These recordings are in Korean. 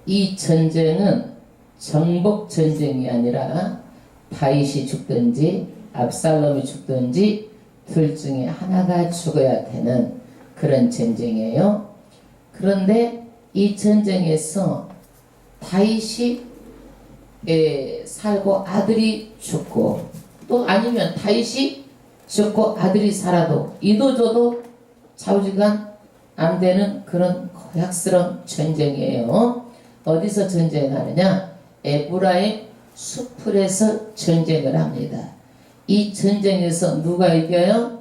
이 전쟁은 정복 전쟁이 아니라 다윗이 죽든지 압살롬이 죽든지 둘 중에 하나가 죽어야 되는 그런 전쟁이에요. 그런데 이 전쟁에서 다윗이 살고 아들이 죽고, 또 아니면 다윗이 죽고 아들이 살아도 이도저도 좌우지간 안 되는 그런 고약스러운 전쟁이에요. 어디서 전쟁하느냐? 에브라임 수풀에서 전쟁을 합니다. 이 전쟁에서 누가 이겨요?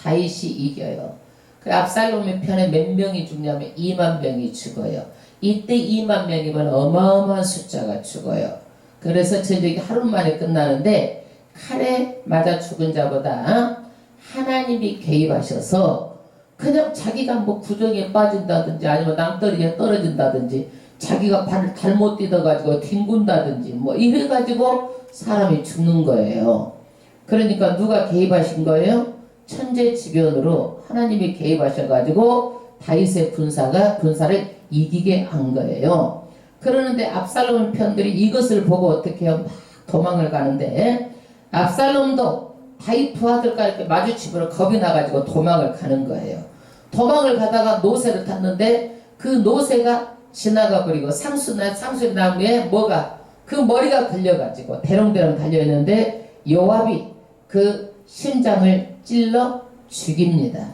다윗이 이겨요. 그 압살롬의 편에 몇 명이 죽냐면 2만 명이 죽어요. 이때 2만 명이면 어마어마한 숫자가 죽어요. 그래서 전쟁이 하루 만에 끝나는데, 칼에 맞아 죽은 자보다 하나님이 개입하셔서 그냥 자기가 뭐 구덩이에 빠진다든지 아니면 낭떠러지에 떨어진다든지 자기가 발을 잘못 디뎌가지고 뒹군다든지 뭐 이래가지고 사람이 죽는 거예요. 그러니까 누가 개입하신 거예요? 천재지변으로 하나님이 개입하셔가지고 다윗의 군사를 이기게 한 거예요. 그러는데 압살롬 편들이 이것을 보고 어떻게 해요? 막 도망을 가는데, 압살롬도 다윗 부하들과 이렇게 마주치면 겁이 나가지고 도망을 가는 거예요. 도망을 가다가 노새를 탔는데 그 노새가 지나가 버리고 상수나무에 그 머리가 걸려가지고 대롱대롱 달려있는데 요압이 그 심장을 찔러 죽입니다.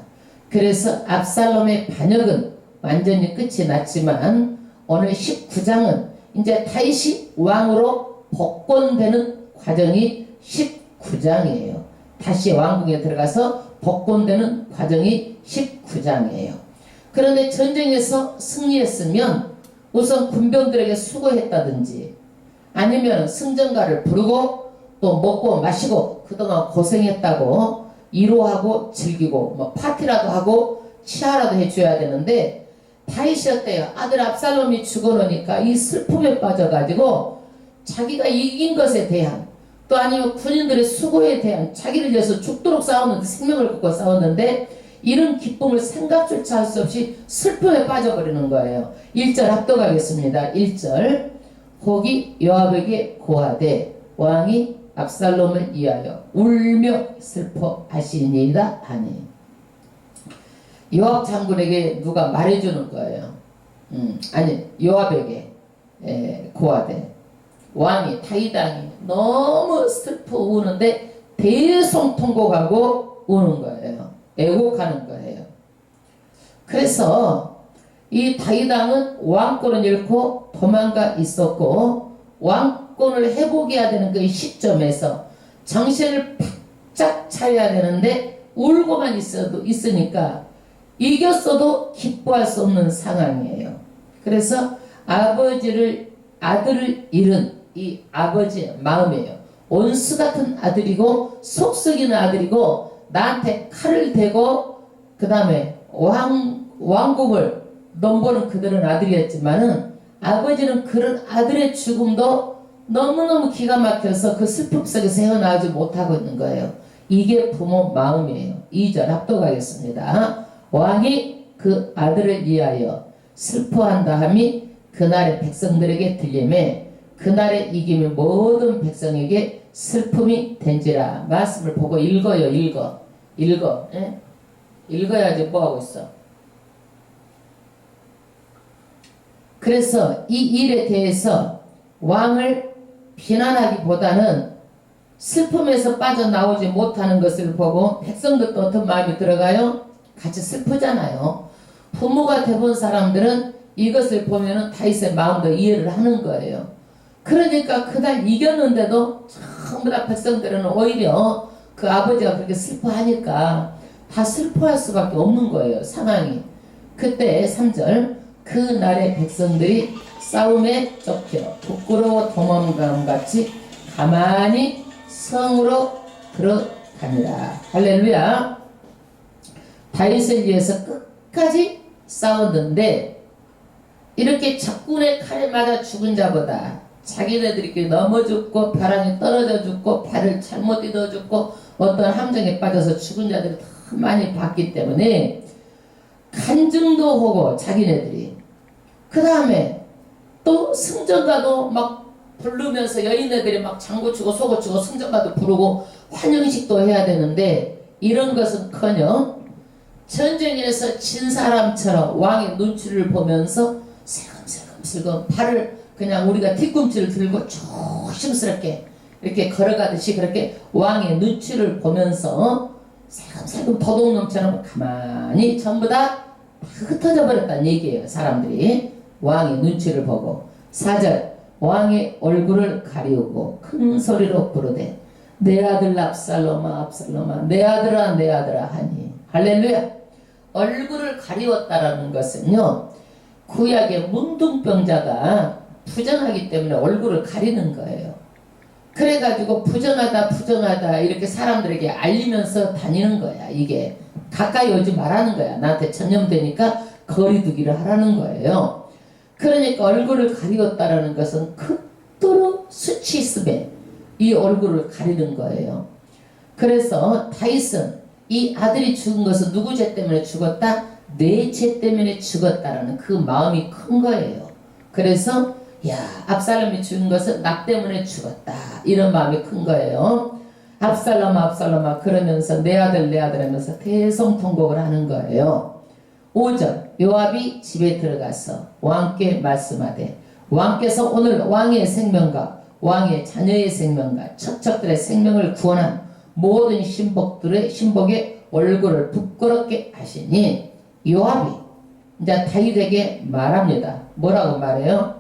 그래서 압살롬의 반역은 완전히 끝이 났지만 오늘 19장은 이제 다윗이 왕으로 복권되는 과정이 19장이에요. 다시 왕궁에 들어가서 복권되는 과정이 19장이에요. 그런데 전쟁에서 승리했으면 우선 군병들에게 수고했다든지 아니면 승전가를 부르고 또 먹고 마시고 그동안 고생했다고 위로하고 즐기고 뭐 파티라도 하고 치아라도 해줘야 되는데, 다윗이 어때요? 아들 압살롬이 죽어놓으니까 이 슬픔에 빠져가지고 자기가 이긴 것에 대한, 또 아니면 군인들의 수고에 대한, 자기를 위해서 죽도록 싸웠는데, 생명을 걸고 싸웠는데 이런 기쁨을 생각조차 할 수 없이 슬픔에 빠져버리는 거예요. 1절 합독하겠습니다. 1절 혹이 요압에게 고하되 왕이 압살롬을 위하여 울며 슬퍼하시니이다 하니. 요압 장군에게 누가 말해주는 거예요. 요압에게 고하되 왕이 다윗 왕이 너무 슬퍼 우는데 대성통곡하고 우는 거예요. 애곡하는 거예요. 그래서 이 다윗 왕은 왕권을 잃고 도망가 있었고, 왕권을 회복해야 되는 그 시점에서 정신을 바짝 차려야 되는데 울고만 있으니까 이겼어도 기뻐할 수 없는 상황이에요. 그래서 아들을 잃은 이 아버지의 마음이에요. 온수 같은 아들이고 속 썩이는 아들이고 나한테 칼을 대고 그 다음에 왕국을 넘보는 그들은 아들이었지만은, 아버지는 그런 아들의 죽음도 너무너무 기가 막혀서 그 슬픔 속에서 헤어나오지 못하고 있는 거예요. 이게 부모 마음이에요. 2절 합독하겠습니다. 왕이 그 아들을 위하여 슬퍼한다 함이 그날의 백성들에게 들리매 그날의 이김이 모든 백성에게 슬픔이 된지라. 말씀을 보고 읽어요. 읽어. 예? 읽어야지 뭐하고 있어. 그래서 이 일에 대해서 왕을 비난하기보다는 슬픔에서 빠져나오지 못하는 것을 보고 백성들도 어떤 마음이 들어가요? 같이 슬프잖아요. 부모가 돼본 사람들은 이것을 보면은 다윗의 마음도 이해를 하는 거예요. 그러니까 그날 이겼는데도 전부 다 백성들은 오히려 그 아버지가 그렇게 슬퍼하니까 다 슬퍼할 수밖에 없는 거예요. 상황이. 그때 3절 그날의 백성들이 싸움에 쫓겨 부끄러워 도망감같이 가만히 성으로 들어가니라. 할렐루야. 다윗을 위해서 끝까지 싸웠는데 이렇게 적군의 칼에 맞아 죽은 자보다 자기네들이 넘어 죽고 벼랑에 떨어져 죽고 발을 잘못 디뎌 죽고 어떤 함정에 빠져서 죽은 자들이 더 많이 봤기 때문에 간증도 하고 자기네들이 그 다음에 또 승전가도 막 부르면서 여인네들이 막 장구치고 소고치고 승전가도 부르고 환영식도 해야 되는데 이런 것은커녕 전쟁에서 진 사람처럼 왕의 눈치를 보면서 슬금슬금 발을 그냥 우리가 뒤꿈치를 들고 조심스럽게 이렇게 걸어가듯이 그렇게 왕의 눈치를 보면서 살금살금 도둑놈처럼 가만히 전부 다 흩어져 버렸다는 얘기예요. 사람들이 왕의 눈치를 보고 4절 왕의 얼굴을 가리우고 큰 소리로 부르되 내 아들 압살롬아 압살롬아 내 아들아 내 아들아 하니 할렐루야. 얼굴을 가리웠다라는 것은요 구약의 문둥병자가 부정하기 때문에 얼굴을 가리는 거예요. 그래가지고 부정하다 이렇게 사람들에게 알리면서 다니는 거야. 이게 가까이 오지 말라는 거야. 나한테 전염되니까 거리두기를 하라는 거예요. 그러니까 얼굴을 가리웠다라는 것은 극도로 수치스매 이 얼굴을 가리는 거예요. 그래서 다윗은 이 아들이 죽은 것은 누구 죄 때문에 죽었다? 내 죄 때문에 죽었다라는 그 마음이 큰 거예요. 그래서 야 압살롬이 죽은 것은 나 때문에 죽었다 이런 마음이 큰 거예요. 압살롬아 압살롬아 그러면서 내 아들 하면서 대성통곡을 하는 거예요. 5절 요압이 집에 들어가서 왕께 말씀하되 왕께서 오늘 왕의 생명과 왕의 자녀의 생명과 척척들의 생명을 구원한 모든 신복의 얼굴을 부끄럽게 하시니 요압이 이제 다윗에게 말합니다. 뭐라고 말해요?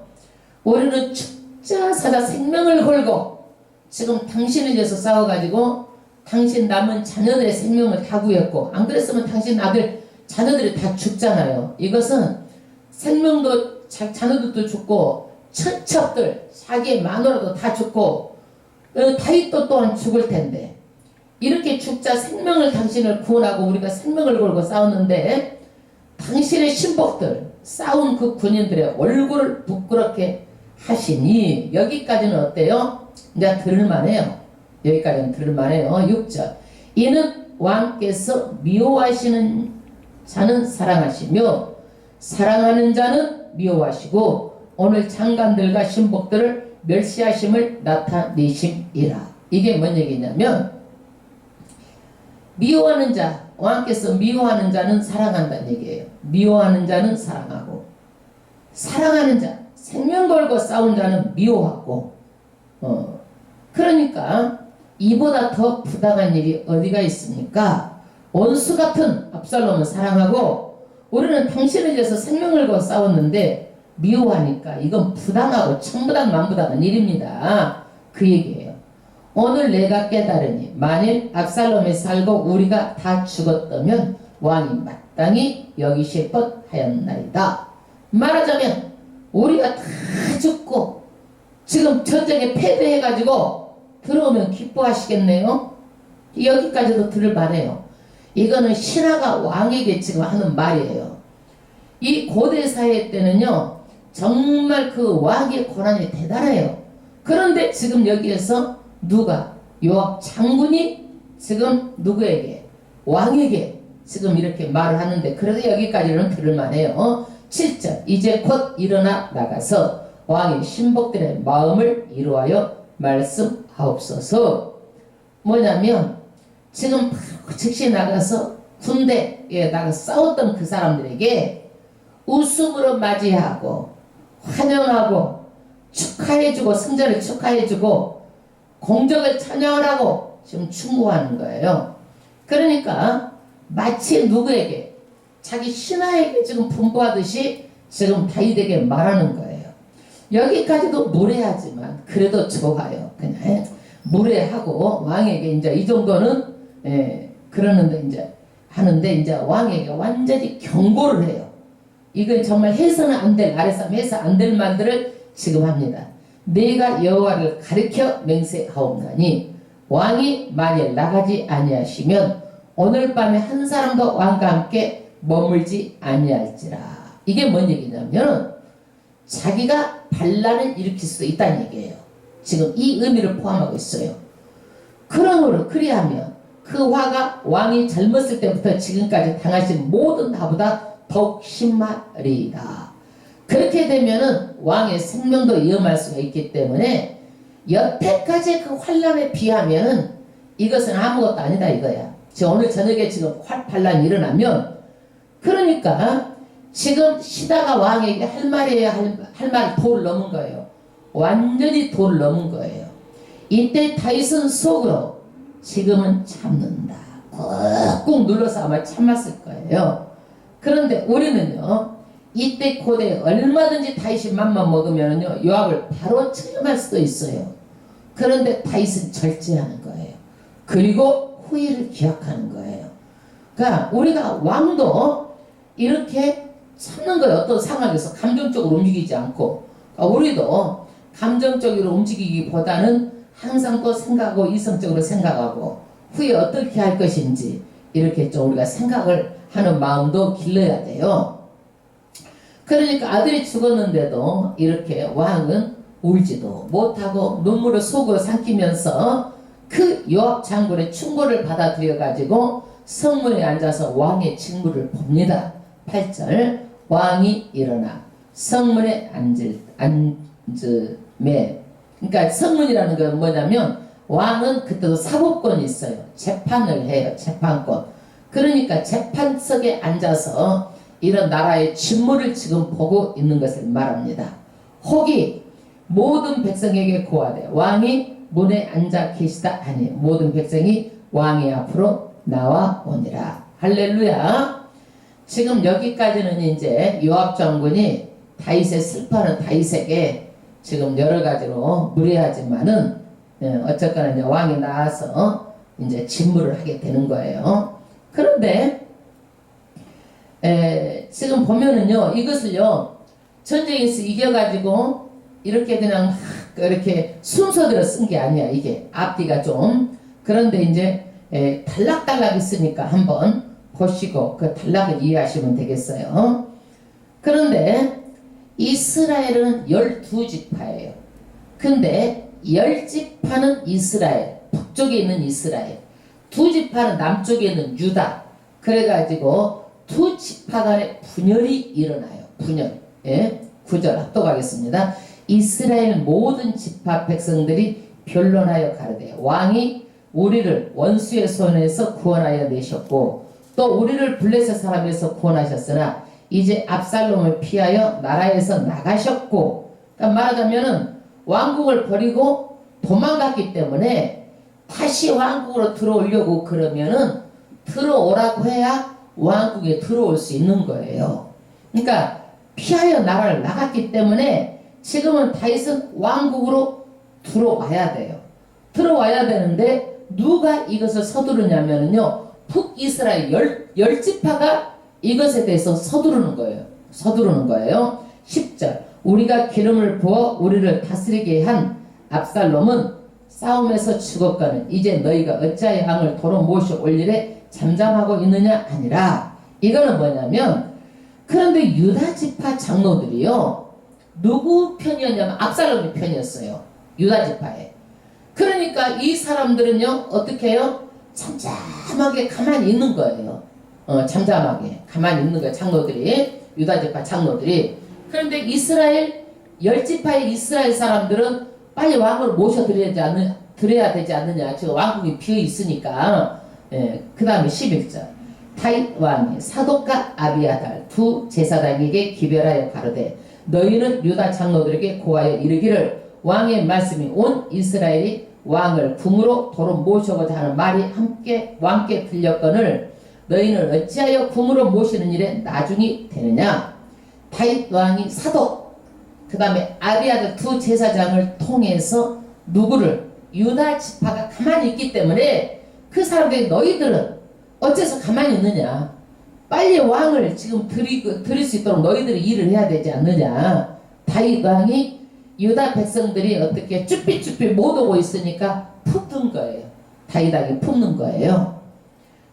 우리는 죽자 사자 생명을 걸고 지금 당신에 대해서 싸워가지고 당신 남은 자녀들의 생명을 다 구했고 안 그랬으면 당신 아들 자녀들이 다 죽잖아요. 이것은 생명도 자녀들도 죽고 처첩들 자기의 마누라도 다 죽고 다윗도 또한 죽을 텐데 이렇게 죽자 생명을 당신을 구원하고 우리가 생명을 걸고 싸웠는데 당신의 신복들 싸운 그 군인들의 얼굴을 부끄럽게 하시니 여기까지는 어때요? 이제 들을만해요. 여기까지는 들을만해요. 6절 이는 왕께서 미워하시는 자는 사랑하시며 사랑하는 자는 미워하시고 오늘 장관들과 신복들을 멸시하심을 나타내심이라. 이게 뭔 얘기냐면 미워하는 자 왕께서 미워하는 자는 사랑한다는 얘기예요. 미워하는 자는 사랑하고 사랑하는 자 생명 걸고 싸운 자는 미워하고 그러니까 이보다 더 부당한 일이 어디가 있습니까? 원수 같은 압살롬을 사랑하고 우리는 당신을 위해서 생명을 걸고 싸웠는데 미워하니까 이건 부당하고 천부당 만부당한 일입니다. 그 얘기예요. 오늘 내가 깨달으니 만일 압살롬이 살고 우리가 다 죽었다면 왕이 마땅히 여기실 뻔하였나이다. 말하자면 우리가 다 죽고 지금 전쟁에 패배해가지고 들어오면 기뻐하시겠네요. 여기까지도 들을 만해요. 이거는 신하가 왕에게 지금 하는 말이에요. 이 고대 사회 때는요 정말 그 왕의 권한이 대단해요. 그런데 지금 여기에서 누가 요압 장군이 지금 누구에게 왕에게 지금 이렇게 말을 하는데 그래도 여기까지는 들을만해요. 7절 이제 곧 일어나 나가서 왕의 신복들의 마음을 이루하여 말씀하옵소서. 뭐냐면 지금 바로 즉시 나가서 군대에 나가 싸웠던 그 사람들에게 웃음으로 맞이하고 환영하고 축하해주고 승전을 축하해주고 공적을 찬양을 하고 지금 충고하는 거예요. 그러니까 마치 누구에게 자기 신하에게 지금 분부하듯이 지금 다윗에게 말하는 거예요. 여기까지도 무례하지만 그래도 좋아요. 그냥 무례하고 왕에게 이제 이 정도는 그러는데 이제 하는데 이제 왕에게 완전히 경고를 해요. 이건 정말 해서는 안 될 아래싸움 해서 안 될 말들을 지금 합니다. 내가 여호와를 가리켜 맹세하옵나니 왕이 만일 나가지 아니하시면 오늘 밤에 한 사람도 왕과 함께 머물지 아니할지라. 이게 뭔 얘기냐면 자기가 반란을 일으킬 수도 있다는 얘기예요. 지금 이 의미를 포함하고 있어요. 그러므로 그리하면 그 화가 왕이 젊었을 때부터 지금까지 당하신 모든 화보다 더욱 심하리이다. 그렇게 되면은 왕의 생명도 위험할 수가 있기 때문에 여태까지 그 환란에 비하면은 이것은 아무것도 아니다 이거야. 지금 오늘 저녁에 지금 환란이 일어나면, 그러니까 지금 시다가 왕에게 할 말이에요. 할 말 도를 넘은 거예요. 완전히 도를 넘은 거예요. 이때 다윗은 속으로 지금은 참는다. 꾹꾹 눌러서 아마 참았을 거예요. 그런데 우리는요, 이때 고대 얼마든지 다윗이 맘만 먹으면요 요압을 바로 처형할 수도 있어요. 그런데 다윗은 절제하는 거예요. 그리고 후회를 기억하는 거예요. 그러니까 우리가 왕도 이렇게 참는 거예요. 어떤 상황에서 감정적으로 움직이지 않고. 그러니까 우리도 감정적으로 움직이기보다는 항상 또 생각하고 이성적으로 생각하고 후에 어떻게 할 것인지 이렇게 좀 우리가 생각을 하는 마음도 길러야 돼요. 그러니까 아들이 죽었는데도 이렇게 왕은 울지도 못하고 눈물을 속으로 삼키면서 그 요압 장군의 충고를 받아들여 가지고 성문에 앉아서 왕의 직무를 봅니다. 8절 왕이 일어나 성문에 앉음에, 그러니까 성문이라는 건 뭐냐면 왕은 그때도 사법권이 있어요. 재판을 해요. 재판권. 그러니까 재판석에 앉아서 이런 나라의 직무를 지금 보고 있는 것을 말합니다. 혹이 모든 백성에게 고하되 왕이 문에 앉아 계시다 하니 모든 백성이 왕의 앞으로 나와오니라. 할렐루야. 지금 여기까지는 이제 요압 장군이 다윗의 슬퍼하는 다윗에게 지금 여러 가지로 무례하지만은 어쨌거나 이제 왕이 나와서 이제 직무를 하게 되는 거예요. 그런데 지금 보면은요, 이것을요 전쟁에서 이겨가지고 이렇게 그냥 막 이렇게 순서대로 쓴 게 아니야. 이게 앞뒤가 좀. 그런데 이제 단락단락 있으니까 한번 보시고 그 단락을 이해하시면 되겠어요. 그런데 이스라엘은 12지파예요. 근데 10지파는 이스라엘, 북쪽에 있는 이스라엘, 2지파는 남쪽에 있는 유다. 그래가지고 2지파 간의 분열이 일어나요. 분열. 9절 합독하겠습니다. 이스라엘 모든 지파 백성들이 변론하여 가르되 왕이 우리를 원수의 손에서 구원하여 내셨고 또 우리를 블레셋 사람에서 구원하셨으나 이제 압살롬을 피하여 나라에서 나가셨고, 그러니까 말하자면은 왕국을 버리고 도망갔기 때문에 다시 왕국으로 들어오려고 그러면은 들어오라고 해야 왕국에 들어올 수 있는 거예요. 그러니까 피하여 나라를 나갔기 때문에 지금은 다윗은 왕국으로 들어와야 돼요. 들어와야 되는데 누가 이것을 서두르냐면요, 북이스라엘 10지파가 이것에 대해서 서두르는 거예요. 서두르는 거예요. 10절 우리가 기름을 부어 우리를 다스리게 한 압살롬은 싸움에서 죽었거늘 이제 너희가 어찌하여 왕을 도로 모셔 올리래 잠잠하고 있느냐 아니라, 이거는 뭐냐면, 그런데 유다 지파 장로들이요 누구 편이었냐면 압살롬의 편이었어요. 유다 지파에. 그러니까 이 사람들은요 어떻게 해요? 잠잠하게 가만히 있는 거예요. 잠잠하게 가만히 있는 거예요. 장로들이, 유다 지파 장로들이. 그런데 이스라엘 10지파의 이스라엘 사람들은 빨리 왕을 모셔드려야 되지 않느냐. 지금 왕국이 비어 있으니까. 그 다음에 11절 다윗 왕이 사독과 아비아달 두 제사장에게 기별하여 가로되 너희는 유다 장로들에게 고하여 이르기를 왕의 말씀이 온 이스라엘이 왕을 궁으로 도로 모셔고자 하는 말이 함께 왕께 들렸거늘 너희는 어찌하여 궁으로 모시는 일에 나중이 되느냐. 다윗 왕이 사독 그 다음에 아비아달 두 제사장을 통해서 누구를, 유다 지파가 가만히 있기 때문에 그 사람들이 너희들은 어째서 가만히 있느냐, 빨리 왕을 지금 드릴 수 있도록 너희들이 일을 해야 되지 않느냐. 다윗 왕이 유다 백성들이 어떻게 쭈삣쭈삣 못 오고 있으니까 푸는 거예요. 다윗 왕이 푸는 거예요.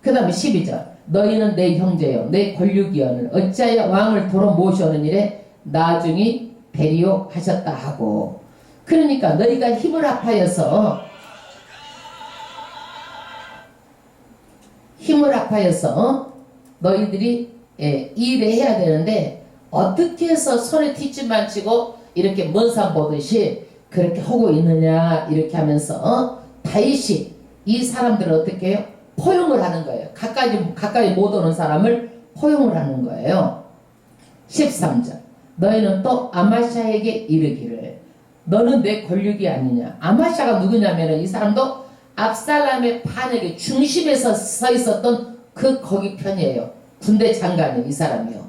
그 다음에 12절 너희는 내 형제여 내 권류기원을 어찌하여 왕을 도로 모셔오는 일에 나중이 되리요 하셨다 하고, 그러니까 너희가 힘을 합하여서 너희들이 일을 해야 되는데 어떻게 해서 손에 뒷짐만 지고 이렇게 먼 산 보듯이 그렇게 하고 있느냐 이렇게 하면서 다윗이 이 사람들을 어떻게 해요? 포용을 하는 거예요. 가까이 못 오는 사람을 포용을 하는 거예요. 13절 너희는 또 아마샤에게 이르기를 너는 내 권력이 아니냐. 아마샤가 누구냐면은 이 사람도 압살람의 반역의 중심에서 서 있었던 그 거기 편이에요. 군대 장관이에요. 이 사람이요.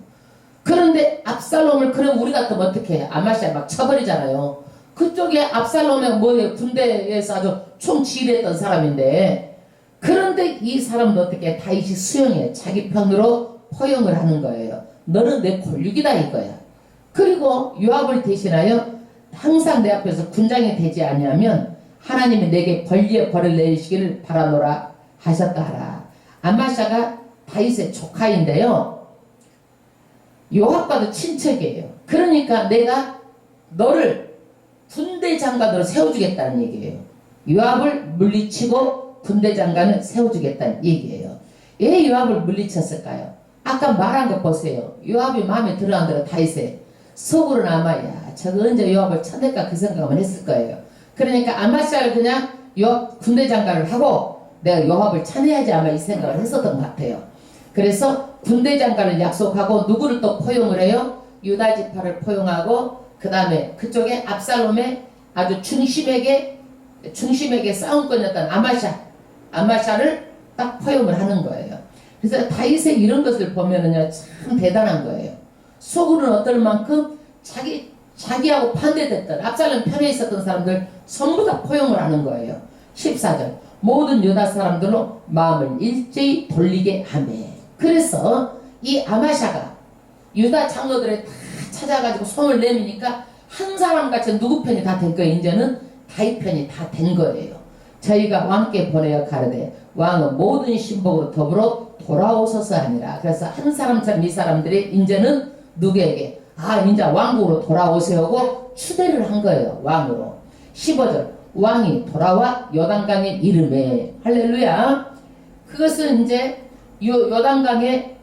그런데 압살롬을 그럼 우리 같으면 어떻게 해? 아마샤 막 쳐버리잖아요. 그쪽에 압살롬의 뭐예요? 군대에서 아주 총지휘했던 사람인데 그런데 이 사람도 어떻게 해? 다윗이 수용해. 자기 편으로 포용을 하는 거예요. 너는 내 권력이다 이거야. 그리고 요압을 대신하여 항상 내 앞에서 군장이 되지 아니하면 하나님이 내게 권리의 벌을 내리시기를 바라노라 하셨다 하라. 아마샤가 다윗의 조카인데요. 요압과도 친척이에요. 그러니까 내가 너를 군대 장관으로 세워주겠다는 얘기예요. 요압을 물리치고 군대 장관을 세워주겠다는 얘기예요. 왜 요압을 물리쳤을까요? 아까 말한 거 보세요. 요압이 마음에 들어안 들어 다윗에 속으로는 아마 야 저거 언제 요압을 쳐낼까 그 생각만 했을 거예요. 그러니까 아마샤를 그냥 요압 군대 장관을 하고 내가 요압을 쳐내야지 아마 이 생각을 했었던 것 같아요. 그래서 군대 장관을 약속하고 누구를 또 포용을 해요? 유다 지파를 포용하고 그 다음에 그쪽에 압살롬의 아주 중심에게 싸움꾼이었던 아마샤를 딱 포용을 하는 거예요. 그래서 다윗의 이런 것을 보면은요 참 대단한 거예요. 속으로는 어떨 만큼 자기하고 반대됐던 압살롬 편에 있었던 사람들 전부 다 포용을 하는 거예요. 14절 모든 유다 사람들로 마음을 일제히 돌리게 하며 그래서 이 아마샤가 유다 장로들을 다 찾아가지고 손을 내미니까 한 사람같이 누구 편이 다 된 거예요. 이제는 다윗 편이 다 된 거예요. 저희가 왕께 보내어 가르되 왕은 모든 신복으로 더불어 돌아오소서 하니라. 그래서 한 사람처럼 이 사람들이 이제는 누구에게 이제 왕국으로 돌아오세요고 추대를 한 거예요. 왕으로. 15절 왕이 돌아와 요단강에 이름에 할렐루야. 그것은 이제 요단강에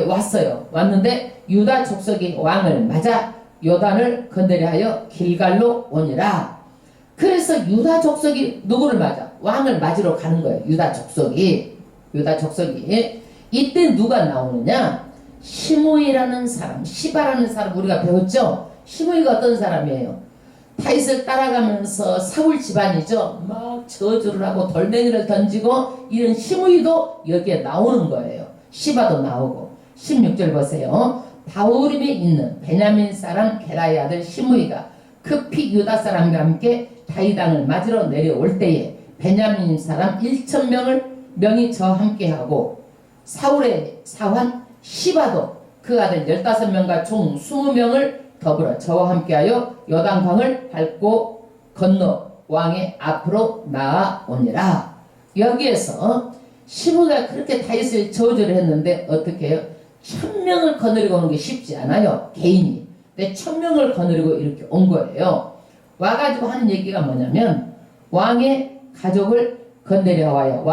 왔어요. 왔는데 유다 족속이 왕을 맞아 요단을 건너려 하여 길갈로 오니라. 그래서 유다 족속이 누구를 맞아? 왕을 맞으러 가는 거예요. 유다 족속이 이때 누가 나오느냐? 시므이라는 사람, 시바라는 사람 우리가 배웠죠? 시므이가 어떤 사람이에요? 다윗을 따라가면서 사울 집안이죠. 막 저주를 하고 돌멩이를 던지고 이런 시므이도 여기에 나오는 거예요. 시바도 나오고. 16절 보세요. 바후림에 있는 베냐민 사람 게라의 아들 시므이가 급히 유다 사람과 함께 다윗 왕을 맞으러 내려올 때에 베냐민 사람 1,000명이 저와 함께하고 사울의 사환 시바도 그 아들 15명과 총 20명을 더불어 저와 함께하여 요단강을 밟고 건너 왕의 앞으로 나아오니라. 여기에서 시므이가 그렇게 다윗을 저주를 했는데 어떻게 해요? 1,000명을 거느리고 오는 게 쉽지 않아요. 개인이. 근데 1,000명을 거느리고 이렇게 온 거예요. 와가지고 하는 얘기가 뭐냐면 왕의 가족을 건네려 하여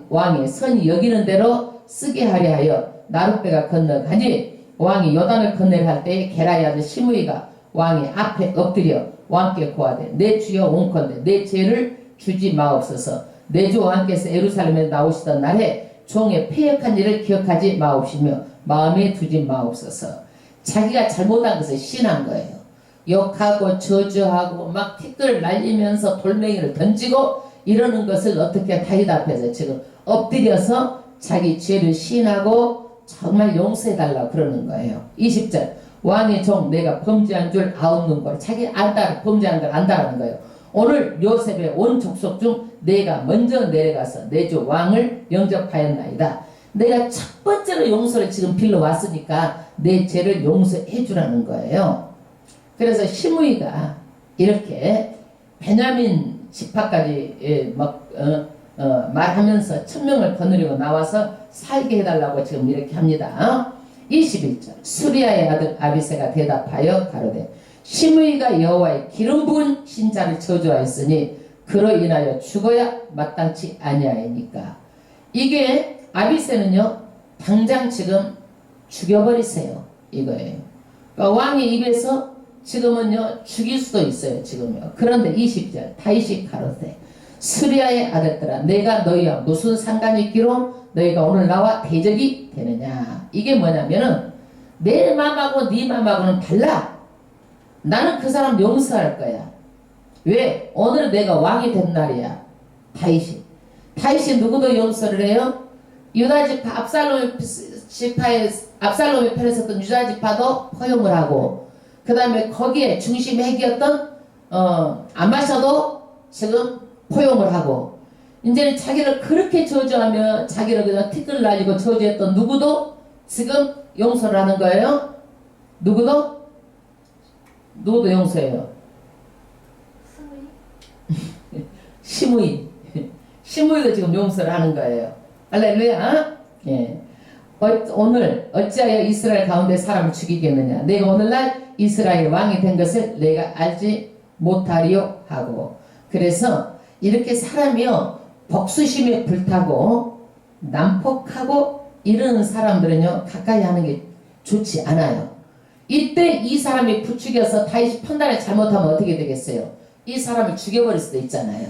왕의 선이 여기는 대로 쓰게 하려 하여 나룻배가 건너가니 왕이 요단을 건네려 할 때에 게라의 아들 시므이가 왕의 앞에 엎드려 왕께 고하되 내 주여 온컨대 내 죄를 주지 마옵소서. 내 주 왕께서 예루살렘에 나오시던 날에 종의 패역한 일을 기억하지 마옵시며 마음에 두지 마옵소서. 자기가 잘못한 것을 신한 거예요. 욕하고 저주하고 막 티끌을 날리면서 돌멩이를 던지고 이러는 것을 어떻게 다윗 앞에서 지금 엎드려서 자기 죄를 신하고 정말 용서해달라고 그러는 거예요. 20절 왕의 종 내가 범죄한 줄 아옵는 걸 자기 범죄한 걸 안다라는 거예요. 오늘 요셉의 온 족속 중 내가 먼저 내려가서 내 주 왕을 영접하였나이다. 내가 첫 번째로 용서를 지금 빌러왔으니까 내 죄를 용서해 주라는 거예요. 그래서 시므이가 이렇게 베냐민 지파까지 말하면서 1,000명을 거느리고 나와서 살게 해달라고 지금 이렇게 합니다. 21절 수리아의 아들 아비새가 대답하여 가로되 시므이가 여호와의 기름 부은 신자를 저주하였으니 그로 인하여 죽어야 마땅치 아니하니까. 이게 아비새는요 당장 지금 죽여버리세요 이거예요. 그러니까 왕의 입에서 지금은요 죽일 수도 있어요. 지금요. 그런데 20절 다윗이 가로되 스리야의 아들들아 내가 너희와 무슨 상관이 있기로 너희가 오늘 나와 대적이 되느냐. 이게 뭐냐면은 내 맘하고 네 맘하고는 달라. 나는 그 사람 용서할 거야. 왜? 오늘은 내가 왕이 된 날이야. 다윗이 누구도 용서를 해요? 유다 지파 압살롬의 편에 섰던 유다 지파도 허용을 하고, 그 다음에 거기에 중심 핵이었던 아마샤도 지금 포용을 하고, 이제는 자기를 그렇게 저주하며 자기를 그냥 티끌 날리고 저주했던 누구도 지금 용서를 하는 거예요. 누구도 용서해요. 시므이도 지금 용서를 하는 거예요. 할렐루야. 예. 오늘 어찌하여 이스라엘 가운데 사람을 죽이겠느냐. 내가 오늘날 이스라엘 왕이 된 것을 내가 알지 못하리요 하고. 그래서 이렇게 사람이요 복수심에 불타고 난폭하고 이런 사람들은요 가까이 하는 게 좋지 않아요. 이때 이 사람이 부추겨서 다윗이 판단을 잘못하면 어떻게 되겠어요? 이 사람을 죽여버릴 수도 있잖아요.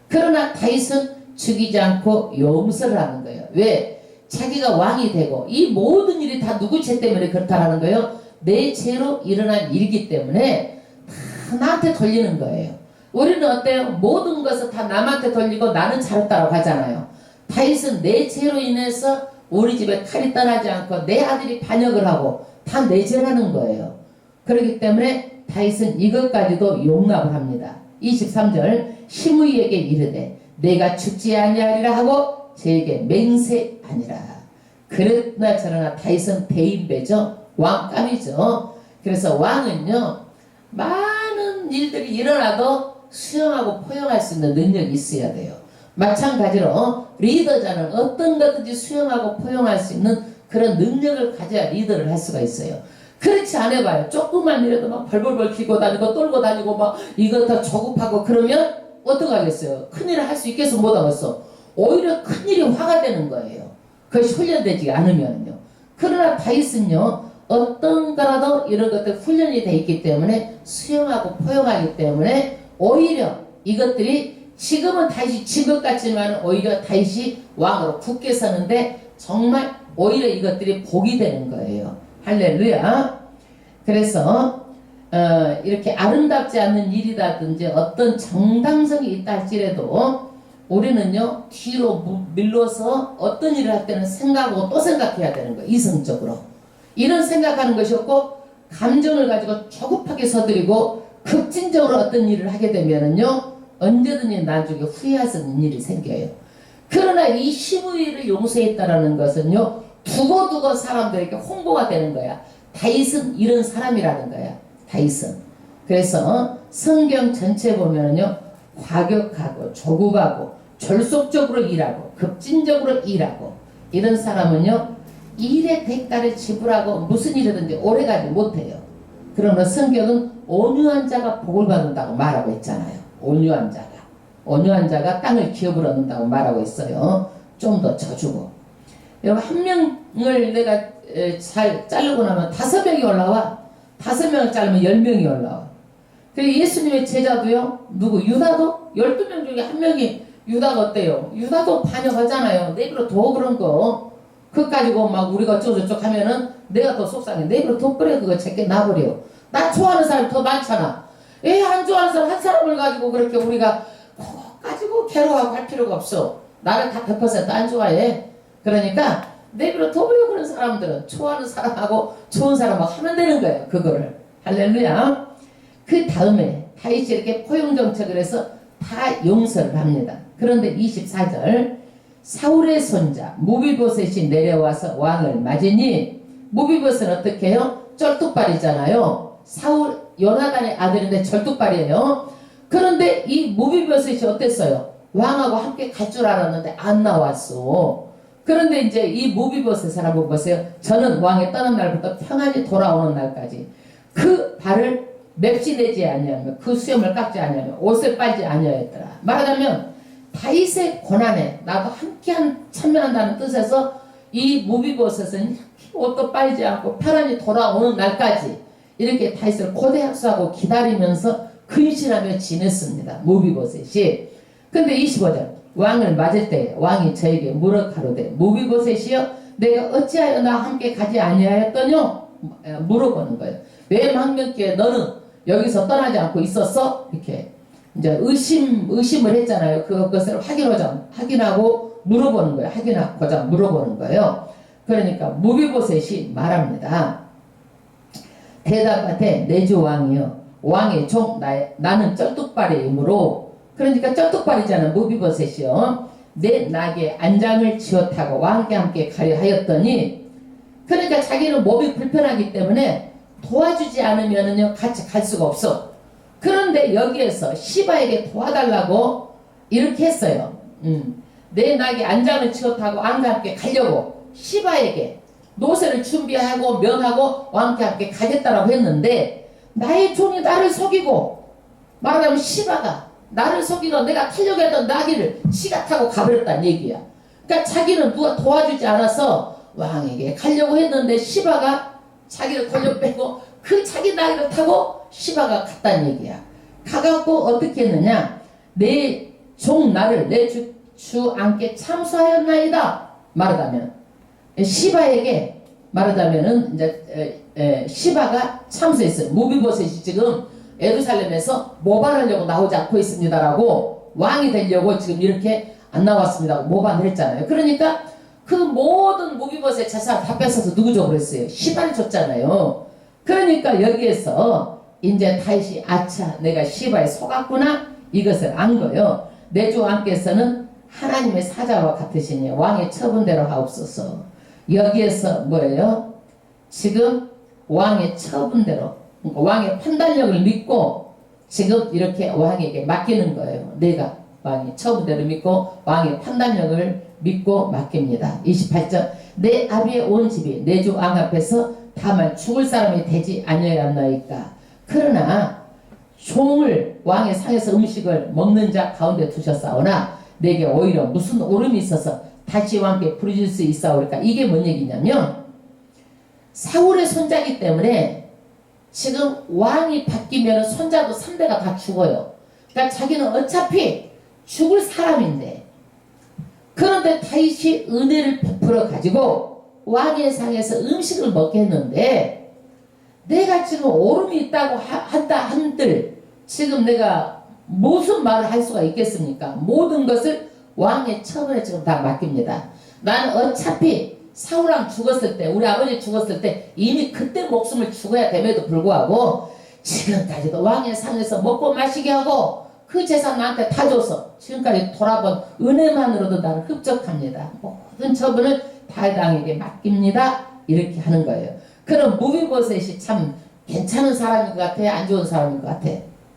그러나 다윗은 죽이지 않고 용서를 하는 거예요. 왜? 자기가 왕이 되고 이 모든 일이 다 누구 죄 때문에 그렇다라는 거예요. 내 죄로 일어난 일이기 때문에 다 나한테 돌리는 거예요. 우리는 어때요? 모든 것을 다 남한테 돌리고 나는 잘했다고 하잖아요. 다윗은 내 죄로 인해서 우리 집에 칼이 떠나지 않고 내 아들이 반역을 하고 다 내 죄라는 거예요. 그렇기 때문에 다윗은 이것까지도 용납을 합니다. 23절 시므이에게 이르되 내가 죽지 아니하리라 하고 저에게 맹세하니라. 그러나 저러나 다윗은 대인배죠. 왕감이죠. 그래서 왕은요 많은 일들이 일어나도 수용하고 포용할 수 있는 능력이 있어야 돼요. 마찬가지로 리더자는 어떤 것든지 수용하고 포용할 수 있는 그런 능력을 가져야 리더를 할 수가 있어요. 그렇지 않아봐요. 조금만 이라도 막 벌벌벌 기고 다니고 떨고 다니고 막 이거 다 조급하고 그러면 어떡하겠어요? 큰일을 할 수 있겠어 못하겠어? 오히려 큰일이 화가 되는 거예요. 그것이 훈련되지 않으면요. 그러나 다윗은요 어떤 거라도 이런 것들 훈련이 돼 있기 때문에 수용하고 포용하기 때문에 오히려 이것들이 지금은 다윗이 진 것 같지만 오히려 다윗이 왕으로 굳게 서는데 정말 오히려 이것들이 복이 되는 거예요. 할렐루야. 그래서 이렇게 아름답지 않는 일이라든지 어떤 정당성이 있다 할지라도 우리는요 뒤로 밀려서 어떤 일을 할 때는 생각하고 또 생각해야 되는 거예요. 이성적으로 이런 생각하는 것이 없고 감정을 가지고 조급하게 서두르고 급진적으로 어떤 일을 하게 되면은요 언제든지 나중에 후회할 수 있는 일이 생겨요. 그러나 이 시므이를 용서했다라는 것은요 두고두고 사람들에게 홍보가 되는 거야. 다윗은 이런 사람이라는 거야. 다윗은. 그래서 성경 전체 보면은요 과격하고 조급하고 졸속적으로 일하고 급진적으로 일하고 이런 사람은요 일의 대가를 지불하고 무슨 일이든지 오래가지 못해요. 그러나 성경은 온유한 자가 복을 받는다고 말하고 있잖아요. 온유한 자가 땅을 기업을 얻는다고 말하고 있어요. 좀 더 져주고. 여러분 한 명을 내가 잘 자르고 나면 5명이 올라와. 5명을 자르면 10명이 올라와. 그리고 예수님의 제자도요. 누구? 유다도 12명 중에 한 명이 유다가 어때요? 유다도 반역하잖아요. 내버려 둬 그런 거. 그거 가지고 막 우리가 어쩌고저쩌고 하면은 내가 더 속상해. 내버려 둬 버려. 그거 제게 놔버려. 나 좋아하는 사람이 더 많잖아. 왜 안 좋아하는 사람 한 사람을 가지고 그렇게 우리가 그거 가지고 괴로워하고 할 필요가 없어. 나를 다 100% 안 좋아해. 그러니까 내버려 둬버려. 그런 사람들은 좋아하는 사람하고 좋은 사람하고 하면 되는 거예요. 그거를. 할렐루야. 그 다음에 다윗이 이렇게 포용정책을 해서 다 용서를 합니다. 그런데 24절 사울의 손자 무비보셋이 내려와서 왕을 맞으니 무비보셋은 어떻게 해요? 쩔뚝발이잖아요. 사울 요나단의 아들인데 절뚝발이에요. 그런데 이 무비보셋이 어땠어요? 왕하고 함께 갈 줄 알았는데 안 나왔어. 그런데 이제 이 무비보셋을 한번 보세요. 저는 왕이 떠난 날부터 평안히 돌아오는 날까지 그 발을 맵지 내지 아니하며 그 수염을 깎지 아니하며 옷을 빨지 아니하였더라. 말하자면 다윗의 고난에 나도 함께 참여한다는 뜻에서 이 무비보셋은 옷도 빨지 않고 편안히 돌아오는 날까지 이렇게 다윗을 고대학수하고 기다리면서 근신하며 지냈습니다. 무비보셋이. 근데 25절 왕을 맞을 때 왕이 저에게 물어 가로되 무비보셋이여 내가 어찌하여 나와 함께 가지 아니하였더뇨? 물어보는 거예요. 왜 망명기에 너는 여기서 떠나지 않고 있었어? 이렇게 이제 의심을 했잖아요. 그것을 확인하고 물어보는 거예요. 확인하고자 물어보는 거예요. 그러니까 무비보셋이 말합니다. 대답하되 내 주 왕이여 왕의 종 나는 쩔뚝발이므로 그러니까 쩔뚝발이잖아. 무비보셋이요 내 낙에 안장을 지어타고 왕과 함께 가려 하였더니 그러니까 자기는 몸이 불편하기 때문에 도와주지 않으면은요 같이 갈 수가 없어. 그런데 여기에서 시바에게 도와달라고 이렇게 했어요. 내 낙에 안장을 지어타고 왕과 함께 가려고 시바에게 노새를 준비하고 면하고 왕과 함께 가겠다라고 했는데 나의 종이 나를 속이고 말하자면 시바가 나를 속이고 내가 타려고 했던 나귀를 지가 타고 가버렸다는 얘기야. 그러니까 자기는 누가 도와주지 않아서 왕에게 가려고 했는데 시바가 자기를 돌려빼고 그 자기 나귀를 타고 시바가 갔다는 얘기야. 가갖고 어떻게 했느냐 내 종 나를 내 주 안께 참수하였나이다. 말하자면 시바에게 말하자면은 이제 시바가 참수했어요. 무비보셋이 지금 예루살렘에서 모반하려고 나오지 않고 있습니다라고 왕이 되려고 지금 이렇게 안 나왔습니다. 모반을 했잖아요. 그러니까 그 모든 무비보셋 재산을 다 뺏어서 누구 줘 그랬어요? 시바를 줬잖아요. 그러니까 여기에서 이제 다윗이 아차 내가 시바에 속았구나 이것을 안 거예요. 내 주 왕께서는 하나님의 사자와 같으시니 왕의 처분대로 하옵소서. 여기에서 뭐예요? 지금 왕의 처분대로 왕의 판단력을 믿고 지금 이렇게 왕에게 맡기는 거예요. 내가 왕의 처분대로 믿고 왕의 판단력을 믿고 맡깁니다. 28절 내 아비의 온 집이 내 주 왕 앞에서 다만 죽을 사람이 되지 아니하였나이까. 그러나 종을 왕의 상에서 음식을 먹는 자 가운데 두셨사오나 내게 오히려 무슨 오름이 있어서 다시 왕께 부르실 수 있사오리까. 이게 뭔 얘기냐면 사울의 손자이기 때문에 지금 왕이 바뀌면 손자도 3대가 다 죽어요. 그러니까 자기는 어차피 죽을 사람인데 그런데 다윗이 은혜를 베풀어 가지고 왕의 상에서 음식을 먹게 했는데 내가 지금 오름이 있다고 한들 지금 내가 무슨 말을 할 수가 있겠습니까? 모든 것을 왕의 처분에 지금 다 맡깁니다. 나는 어차피 사울왕 죽었을 때 우리 아버지 죽었을 때 이미 그때 목숨을 죽어야 됨에도 불구하고 지금까지도 왕의 상에서 먹고 마시게 하고 그 재산 나한테 다 줘서 지금까지 돌아본 은혜만으로도 나를 흡족합니다. 모든 처분을 다윗왕에게 맡깁니다. 이렇게 하는 거예요. 그럼 무비보셋이 참 괜찮은 사람인 것 같아? 안 좋은 사람인 것 같아?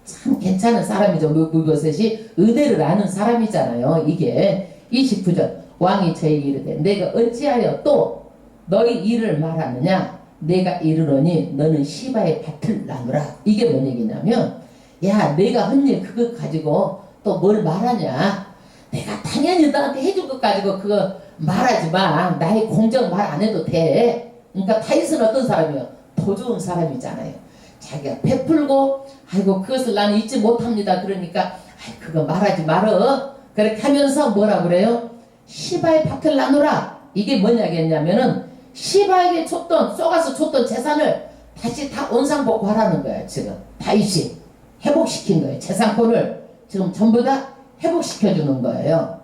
참 괜찮은 사람이죠. 무비보셋이 은혜를 아는 사람이잖아요. 이게 29절 왕이 저에게 이르되 내가 어찌하여 또 너희 일을 말하느냐 내가 이르노니 너는 시바의 밭을 나누라. 이게 뭔 얘기냐면 야 내가 한 일 그거 가지고 또 뭘 말하냐. 내가 당연히 너한테 해준 것 가지고 그거 말하지 마. 나의 공적 말 안 해도 돼. 그러니까 다윗은 어떤 사람이요? 더 좋은 사람이잖아요. 자기가 베풀고 아이고 그것을 나는 잊지 못합니다. 그러니까 아이 그거 말하지 말어. 그렇게 하면서 뭐라 그래요? 시바의 밭을 나누라. 이게 뭐냐겠냐면은 시바에게 쏟아서 줬던 재산을 다시 다 원상복구하라는 거야. 지금 다윗이 회복시킨 거예요. 재산권을 지금 전부 다 회복시켜주는 거예요.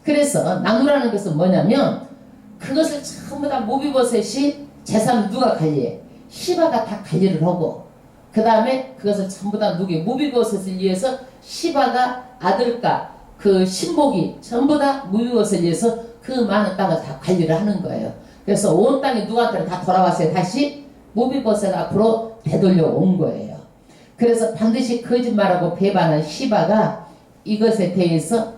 그래서 나누라는 것은 뭐냐면 그것을 전부 다 무비보셋이 재산을 누가 관리해? 시바가 다 관리를 하고 그 다음에 그것을 전부 다 무비보셋을 위해서 시바가 아들과 그 신복이 전부 다 무비보셋을 위해서 그 많은 땅을 다 관리를 하는 거예요. 그래서 온 땅이 누구한테 다 돌아왔어요. 다시 무비보셋 앞으로 되돌려 온 거예요. 그래서 반드시 거짓말하고 배반한 시바가 이것에 대해서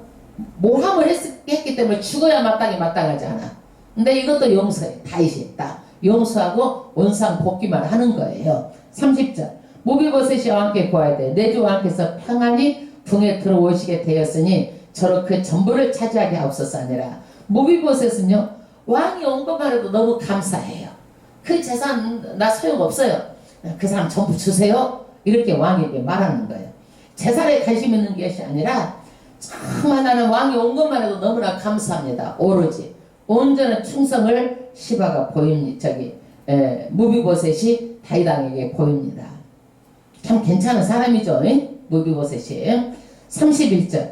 모함을 했기 때문에 죽어야 마땅하지 않아. 근데 이것도 용서해. 다윗이 딱 용서하고 원상 복귀만 하는 거예요. 30절 무비보셋이 왕께 구하되 내 주 왕께서 평안히 궁에 들어오시게 되었으니 저로 그 전부를 차지하게 하옵소서 하니라. 무비보셋은요 왕이 온 것만 해도 너무 감사해요. 그 재산 나 소용없어요. 그 사람 전부 주세요. 이렇게 왕에게 말하는 거예요. 재산에 관심 있는 것이 아니라 정말 나는 왕이 온 것만 해도 너무나 감사합니다. 오로지 온전한 충성을 시바가 보입니다. 무비보셋이 다윗왕에게 보입니다. 참 괜찮은 사람이죠. 무비보셋이. 31절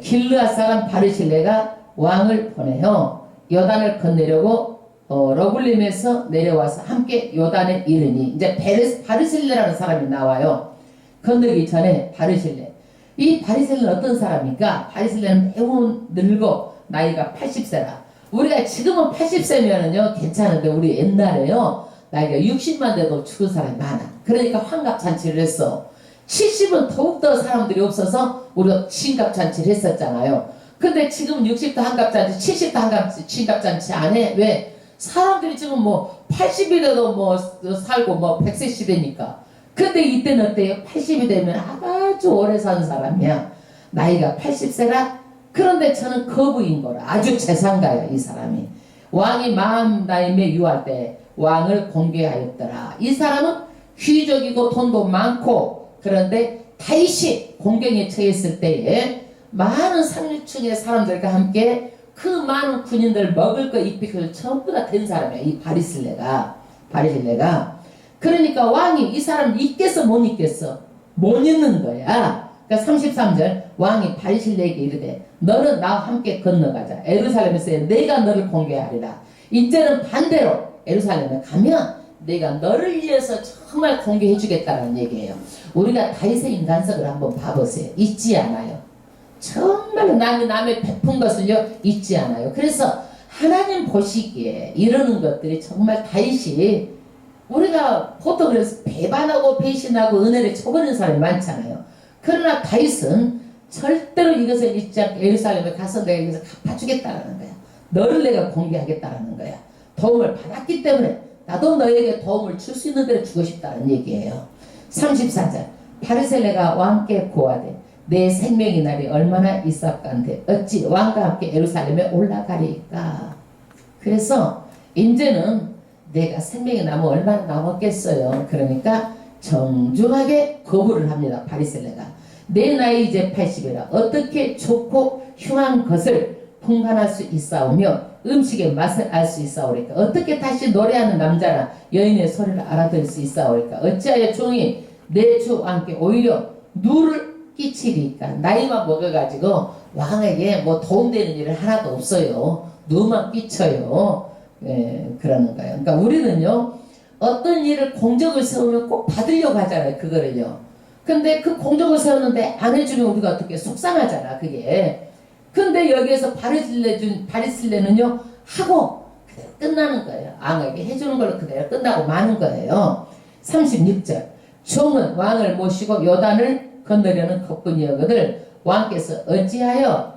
길르앗 사람 바르실레가 왕을 보내요. 요단을 건너려고 러굴림에서 내려와서 함께 요단에 이르니 이제 바르실레라는 사람이 나와요. 건너기 전에 바르실레. 이 바르실레는 어떤 사람입니까? 바르실레는 매우 늙어 나이가 80세라. 우리가 지금은 80세면은요 괜찮은데 우리 옛날에요 나이가 60만 돼도 죽은 사람이 많아. 그러니까 환갑잔치를 했어. 70은 더욱더 사람들이 없어서 우리가 신갑잔치를 했었잖아요. 근데 지금 60도 한갑잔치, 70도 신갑잔치 안 해. 왜? 사람들이 지금 뭐 80이 돼도 뭐 살고 뭐 100세 시대니까. 근데 이때는 어때요? 80이 되면 아주 오래 사는 사람이야. 나이가 80세라. 그런데 저는 거부인 거라. 아주 재상가야 이 사람이. 왕이 마음 나임에 유할 때 왕을 공개하였더라. 이 사람은 귀족이고 돈도 많고 그런데 다윗이 공경에 처했을 때에 많은 상류층의 사람들과 함께 그 많은 군인들 먹을 거 입힐 거 전부 다 된 사람이야. 이 바리실레가. 그러니까 왕이 이 사람 있겠어 못 있겠어? 못 있는 거야. 그러니까 33절 왕이 바리실레에게 이르되 너는 나와 함께 건너가자. 에루살렘에서 내가 너를 공개하리라. 이제는 반대로 에루살렘에 가면 내가 너를 위해서 정말 공개해 주겠다는 얘기예요. 우리가 다윗의 인간성을 한번 봐보세요. 잊지 않아요. 정말 남의 베푼 것을요 잊지 않아요. 그래서 하나님 보시기에 이러는 것들이 정말 다윗이 우리가 보통 그래서 배반하고 배신하고 은혜를 쳐버리는 사람이 많잖아요. 그러나 다윗은 절대로 이것을 잊지 않고 예루살렘에 가서 내가 이것을 갚아주겠다라는 거야. 너를 내가 공개하겠다라는 거야. 도움을 받았기 때문에 나도 너에게 도움을 줄 수 있는 대로 주고 싶다는 얘기예요. 34절 바르셀레가 왕께 고하되 내 생명의 날이 얼마나 있었간데 어찌 왕과 함께 예루살렘에 올라가리까. 그래서 이제는 내가 생명이 남으면 얼마나 남았겠어요. 그러니까 정중하게 거부를 합니다. 바리셀레가. 내 나이 이제 80이라 어떻게 좋고 흉한 것을 풍간할 수 있사오며 음식의 맛을 알 수 있사오리까. 어떻게 다시 노래하는 남자나 여인의 소리를 알아들을 수 있사오리까. 어찌하여 종이 내 주 왕께 오히려 누를 끼치리까. 나이만 먹어가지고 왕에게 뭐 도움되는 일은 하나도 없어요. 누만 끼쳐요. 그러는 거예요. 그러니까 우리는요 어떤 일을 공적을 세우면 꼭 받으려고 하잖아요. 그거를요. 근데 그 공적을 세우는데 안 해주면 우리가 어떻게 속상하잖아. 그게. 근데 여기에서 바리실레는요 하고 그대로 끝나는 거예요. 왕에게 해주는 걸로 그대로 끝나고 마는 거예요. 36절 종은 왕을 모시고 요단을 건너려는 것뿐이거늘 왕께서 어찌하여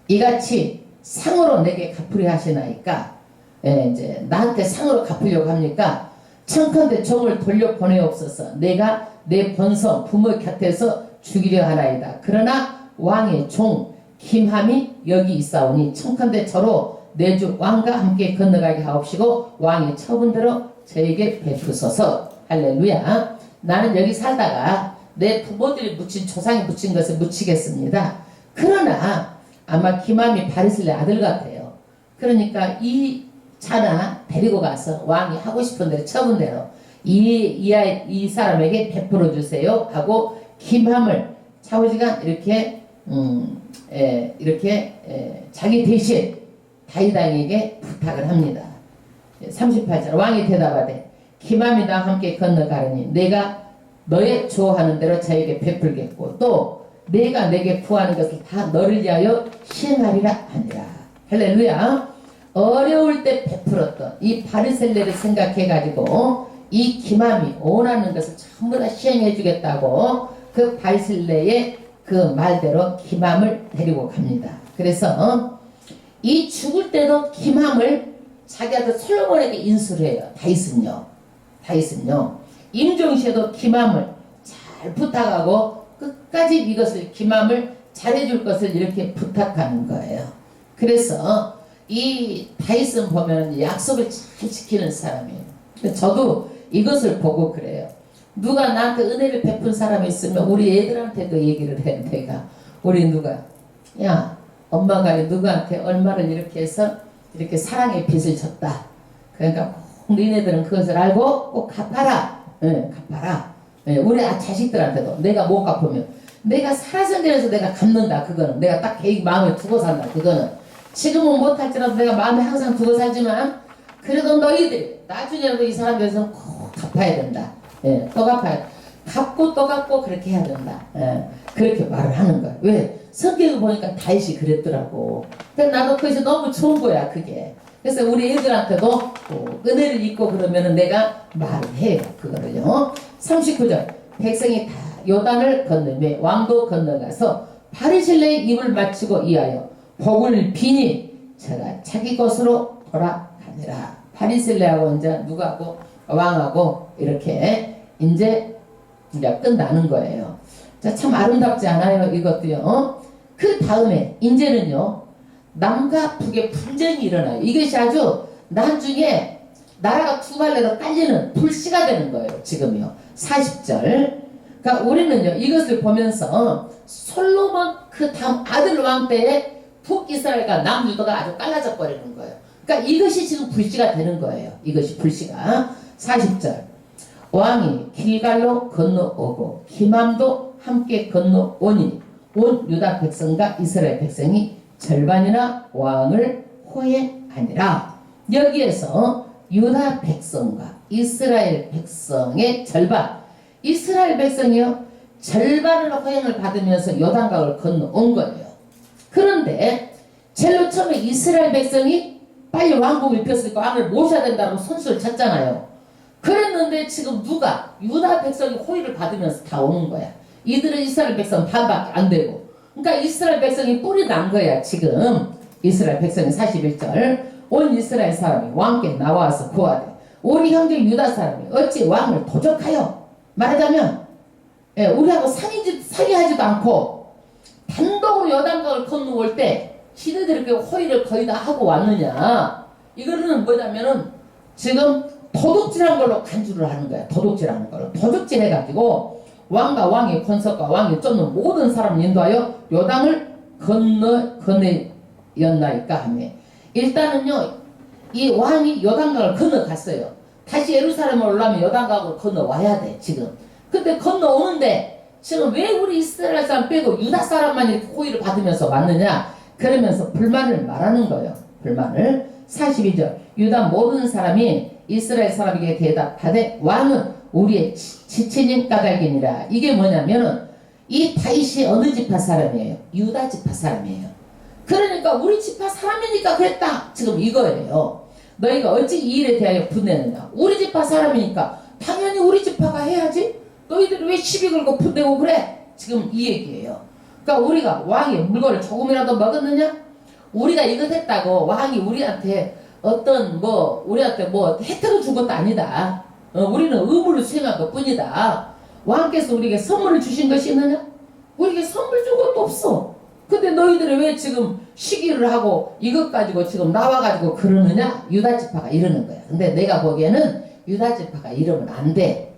이같이 상으로 내게 갚으려 하시나이까. 이제 나한테 상으로 갚으려고 합니까? 청컨대 종을 돌려보내옵소서. 내가 내 본성 부모 곁에서 죽이려 하나이다. 그러나 왕의 종 김함이 여기 있사오니 청컨대 저로 내 주 왕과 함께 건너가게 하옵시고 왕의 처분대로 저에게 베푸소서. 할렐루야. 나는 여기 살다가 내 부모들이 묻힌 조상이 묻힌 것을 묻히겠습니다. 그러나 아마 김함이 바리실레 아들 같아요. 그러니까 이 차나 데리고 가서 왕이 하고 싶은 대로 처분대로 이 사람에게 베풀어 주세요 하고 김함을 차후지간 이렇게 자기 대신 다윗왕에게 부탁을 합니다. 38절 왕이 대답하되 김함이 나와 함께 건너가려니 내가 너의 좋아하는 대로 저에게 베풀겠고 또 내가 내게 구하는 것을 다 너를 위하여 시행하리라 하니라. 할렐루야. 어려울 때 베풀었던 이 바리셀레를 생각해가지고 이 김함이 원하는 것을 전부 다 시행해 주겠다고 그 바리셀레의 그 말대로 김함을 데리고 갑니다. 그래서 이 죽을 때도 김함을 자기 아들 솔로몬에게 인수를 해요. 다윗은요 임종시에도 김함을 잘 부탁하고 끝까지 이것을 김함을 잘해줄 것을 이렇게 부탁하는 거예요. 그래서 이 다윗은 보면 약속을 잘 지키는 사람이에요. 저도 이것을 보고 그래요. 누가 나한테 은혜를 베푼 사람이 있으면 우리 애들한테도 얘기를 해. 내가 우리 누가 야 엄마가 누구한테 얼마를 이렇게 해서 이렇게 사랑의 빚을 졌다. 그러니까 꼭 너희네들은 그것을 알고 꼭 갚아라. 갚아라. 우리 자식들한테도 내가 못 갚으면 내가 살아생전에서 내가 갚는다. 그거는 내가 딱 계획 마음에 두고 산다. 그거는 지금은 못할지라도 내가 마음에 항상 두고 살지만 그래도 너희들 나중에라도 이 사람들에서는 꼭 갚아야 된다. 또 갚아야 돼. 갚고 또 갚고 그렇게 해야 된다. 그렇게 말을 하는 거야. 왜? 성격을 보니까 다윗이 그랬더라고. 근데 나도 그것이 너무 좋은 거야. 그게. 그래서 우리 애들한테도 은혜를 입고 그러면은 내가 말을 해요. 그거를요. 39절 백성이 다 요단을 건너며 왕도 건너가서 바리실레의 입을 맞추고 이하여 복을 비니 저가 자기 곳으로 돌아가니라. 바리실레하고 이제 누구하고 왕하고 이렇게 이제 끝나는 거예요. 자, 참 아름답지 않아요? 이것도요. 그 다음에 이제는요 남과 북의 분쟁이 일어나요. 이것이 아주 나중에 나라가 두 갈래로 깔리는 불씨가 되는 거예요. 지금요. 40절. 그러니까 우리는요 이것을 보면서 솔로몬 그 다음 아들 왕 때에 북이스라엘과 남유다가 아주 깔라져 버리는 거예요. 그러니까 이것이 지금 불씨가 되는 거예요. 이것이 불씨가. 40절. 왕이 길갈로 건너오고 기맘도 함께 건너오니 온 유다 백성과 이스라엘 백성이 절반이나 왕을 호행하니라. 여기에서 유다 백성과 이스라엘 백성의 절반, 이스라엘 백성이요 절반을 호행을 받으면서 요단강을 건너온 거예요. 그런데 제일 처음에 이스라엘 백성이 빨리 왕국을 폈으니까 왕을 모셔야 된다고 손수를 쳤잖아요. 그랬는데 지금 누가 유다 백성이 호의를 받으면서 다 오는 거야. 이들은 이스라엘 백성 반밖에 안 되고. 그러니까 이스라엘 백성이 뿔이 난 거야. 지금 이스라엘 백성이 41절 온 이스라엘 사람이 왕께 나와서 구하되 우리 형제 유다 사람이 어찌 왕을 도적하여 말하자면 우리하고 상의하지도 않고 단독으로 요단강을 건너올 때 지네들이 그 호의를 거의 다 하고 왔느냐. 이거는 뭐냐면은 지금 도둑질한 걸로 간주를 하는 거야. 도둑질하는 걸로. 도둑질 해가지고 왕과 왕의 권석과 왕이 쫓는 모든 사람을 인도하여 요단을 건너였나이까 하며 일단은요 이 왕이 요단강을 건너갔어요. 다시 예루살렘을 올라면 요단강을 건너와야 돼 지금. 근데 건너오는데 지금 왜 우리 이스라엘 사람 빼고 유다 사람만 이렇게 호의를 받으면서 왔느냐. 그러면서 불만을 말하는 거예요. 불만을. 42절 유다 모든 사람이 이스라엘 사람에게 대답하되 왕은 우리의 지체님 까닭이니라. 이게 뭐냐면은 이 다윗이 어느 지파 사람이에요? 유다 지파 사람이에요. 그러니까 우리 지파 사람이니까 그랬다. 지금 이거예요. 너희가 어찌 이 일에 대하여 분내느냐. 우리 지파 사람이니까 당연히 우리 지파가 해야지. 너희들이 왜 시비 걸고 분내고 그래? 지금 이 얘기예요. 그러니까 우리가 왕이 물건을 조금이라도 먹었느냐? 우리가 이것 했다고 왕이 우리한테 어떤 우리한테 혜택을 준 것도 아니다. 우리는 의무를 수행한 것 뿐이다. 왕께서 우리에게 선물을 주신 것이 있느냐? 우리에게 선물 준 것도 없어. 근데 너희들이 왜 지금 시기를 하고 이것 가지고 지금 나와가지고 그러느냐? 유다지파가 이러는 거야. 근데 내가 보기에는 유다지파가 이러면 안 돼.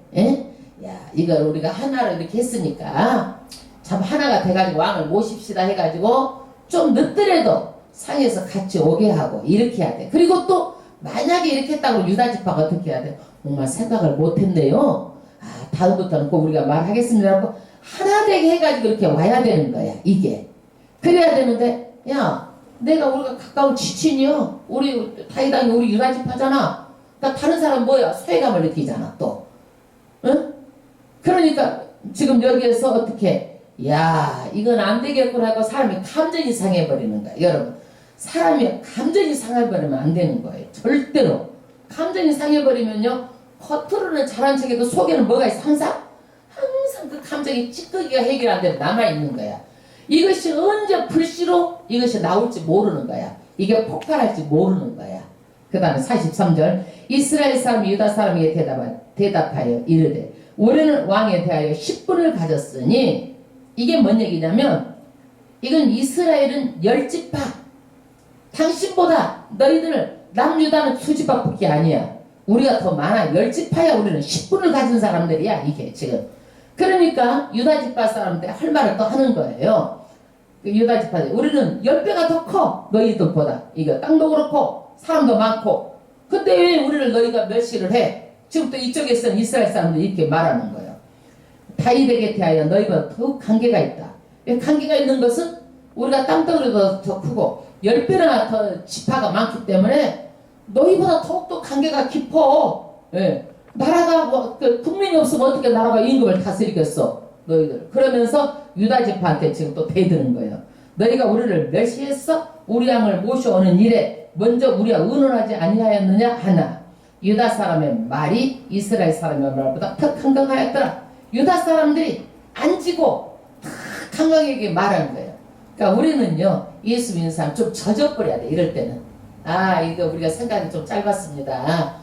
야, 이걸 우리가 하나로 이렇게 했으니까 참 하나가 돼가지고 왕을 모십시다 해가지고 좀 늦더라도 상에서 같이 오게 하고 이렇게 해야 돼. 그리고 또 만약에 이렇게 했다고 유다지파가 어떻게 해야 돼? 정말 생각을 못했네요. 다음부터는 꼭 우리가 말하겠습니다 하고 하나 되게 해가지고 이렇게 와야 되는 거야. 이게 그래야 되는데 야 내가 우리가 가까운 지친이요. 우리 다이당이 우리 유다지파잖아. 그러니까 다른 사람 뭐야? 소외감을 느끼잖아 또. 응? 그러니까 지금 여기에서 어떻게 야 이건 안 되겠구나 하고 사람이 감정이 상해버리는 거야. 여러분 사람이 감정이 상해버리면 안 되는 거예요. 절대로. 감정이 상해버리면요 겉으로는 잘한 척해도 속에는 뭐가 있어? 항상 그 감정이 찌꺼기가 해결 안 되면 남아있는 거야. 이것이 언제 불씨로 이것이 나올지 모르는 거야. 이게 폭발할지 모르는 거야. 그 다음에 43절 이스라엘 사람 유다 사람에게 대답하여 이르되 우리는 왕에 대하여 10분을 가졌으니 이게 뭔 얘기냐면 이건 이스라엘은 10지파 당신보다 너희들 남유다는 2지파밖에 아니야. 우리가 더 많아. 10지파야. 우리는 10분을 가진 사람들이야. 이게 지금. 그러니까 유다지파 사람들 할 말을 또 하는 거예요. 그 유다지파들 우리는 10배가 더 커. 너희들보다. 이거 땅도 그렇고 사람도 많고. 근데 왜 우리를 너희가 멸시를 해? 지금 또 이쪽에서는 이스라엘 사람들이 이렇게 말하는 거예요. 다윗에게 대하여 너희보다 더욱 관계가 있다. 왜 관계가 있는 것은 우리가 땅덩어리도 더 크고 10배나 더 지파가 많기 때문에 너희보다 더욱더 관계가 깊어. 예. 나라가 국민이 없으면 어떻게 나라가 임금을 다스리겠어 너희들. 그러면서 유다지파한테 지금 또 대드는 거예요. 너희가 우리를 멸시했어? 우리 양을 모셔오는 일에 먼저 우리가 의논하지 아니하였느냐 하나. 유다 사람의 말이 이스라엘 사람의 말보다 더 강경하였더라. 유다 사람들이 안 지고 다 강경하게 말하는 거예요. 그러니까 우리는요 예수 믿는 사람 좀 젖어버려야 돼. 이럴 때는 이거 우리가 생각이 좀 짧았습니다.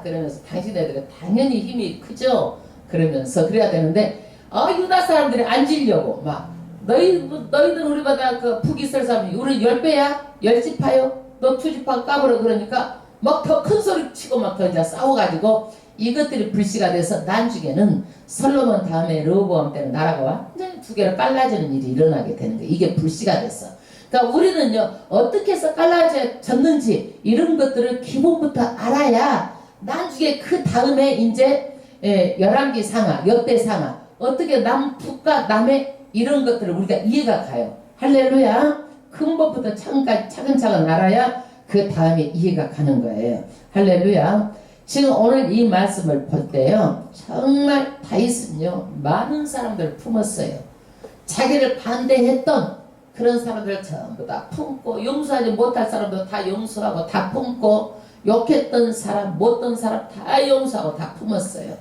그러면서 당신네들은 당연히 힘이 크죠. 그러면서 그래야 되는데 유다 사람들이 안 지려고 막 너희들 우리보다 그 북이스라엘 사람이 우리 10배야? 10지파요? 너 2지파 까불어. 그러니까 막 더 큰 소리 치고 막 더 이제 싸워가지고 이것들이 불씨가 돼서 나중에는 솔로몬 다음에 르호보암 때는 나라가 완전히 두 개로 갈라지는 일이 일어나게 되는 거예요. 이게 불씨가 됐어. 그러니까 우리는요 어떻게 해서 갈라졌는지 이런 것들을 기본부터 알아야 나중에 그 다음에 이제 열왕기 상하, 역대 상하 어떻게 남북과 남의 이런 것들을 우리가 이해가 가요. 할렐루야. 근본부터 차근차근 알아야 그 다음에 이해가 가는 거예요. 할렐루야. 지금 오늘 이 말씀을 볼 때요 정말 다윗은요 많은 사람들을 품었어요. 자기를 반대했던 그런 사람들 전부 다 품고 용서하지 못할 사람도 다 용서하고 다 품고 욕했던 사람 못된 사람 다 용서하고 다 품었어요.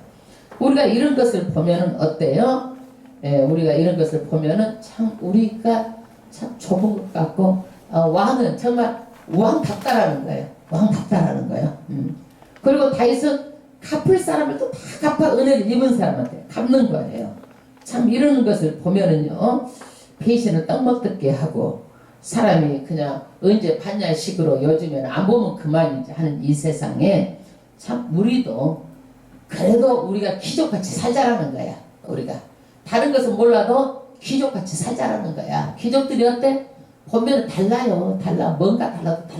우리가 이런 것을 보면은 어때요? 우리가 이런 것을 보면은 참 우리가 참 좁은 것 같고 왕은 정말 왕답다라는 거예요. 왕답다라는 거예요. 그리고 다윗은 갚을 사람을 또 다 갚아 은혜를 입은 사람한테 갚는 거예요. 참 이러는 것을 보면은요 배신은 떡 먹듯게 하고 사람이 그냥 언제 받냐 식으로 요즘에는 안 보면 그만이지 하는 이 세상에 참 우리도 그래도 우리가 귀족같이 살자라는 거야. 우리가 다른 것은 몰라도 귀족같이 살자라는 거야. 귀족들이 어때? 보면 달라요. 달라. 뭔가 달라도 달라.